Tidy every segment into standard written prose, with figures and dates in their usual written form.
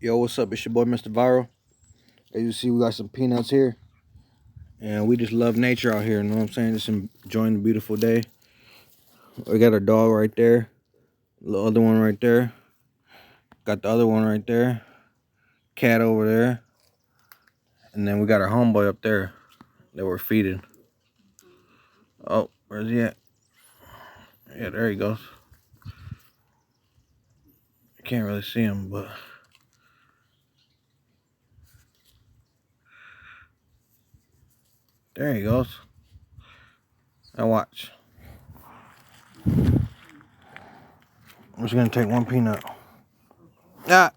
Yo, what's up? It's your boy, Mr.Viral. As you see, we got some peanuts here. And we just love nature out here, you know what I'm saying? Just enjoying the beautiful day. We got our dog right there. The other one right there. Got the other one right there. Cat over there. And then we got our homeboy up there that we're feeding. Oh, where's he at? Yeah, there he goes. I can't really see him, but... there he goes. Now watch. I'm just gonna take one peanut. Ah!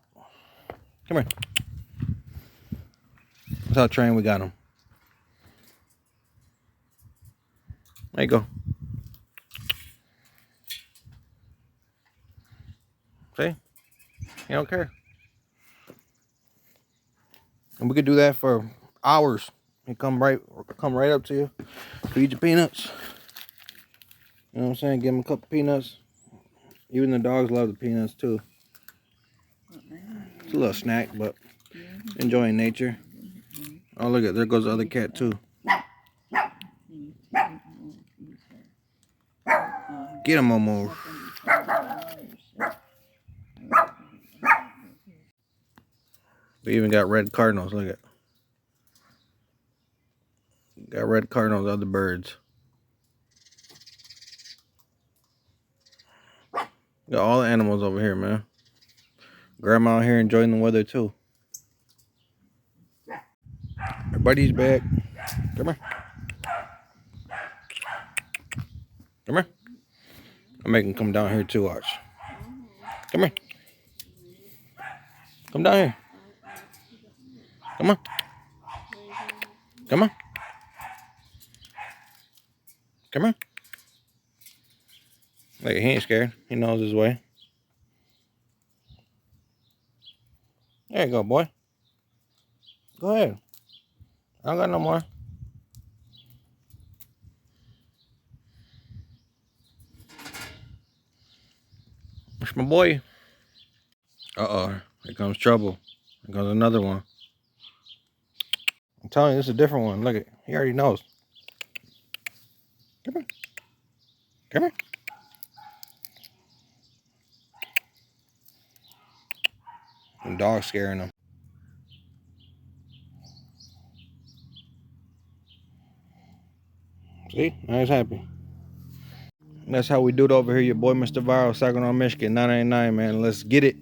Come here. That's how trained we got him. There you go. See? He don't care. And we could do that for hours. He come right up to you, feed you peanuts. You know what I'm saying? Give him a couple peanuts. Even the dogs love the peanuts too. It's a little snack, but enjoying nature. Oh, look at, there goes the other cat too. Get him, Momo. We even got red cardinals. Look at. Got red cardinals, other birds. Got all the animals over here, man. Grandma out here enjoying the weather too. Everybody's back. Come here. Come here. I'm making him come down here too, watch. Come here. Come down here. Come on. Come on. Come on. Look, he ain't scared. He knows his way. There you go, boy. Go ahead. I don't got no more. It's my boy. Uh-oh. Here comes trouble. Here comes another one. I'm telling you, this is a different one. Look at, he already knows. Come here. Come here. The dog's scaring him. See? Now he's happy. That's how we do it over here. Your boy, Mr. Viral, Saginaw, Michigan, 999, man. Let's get it.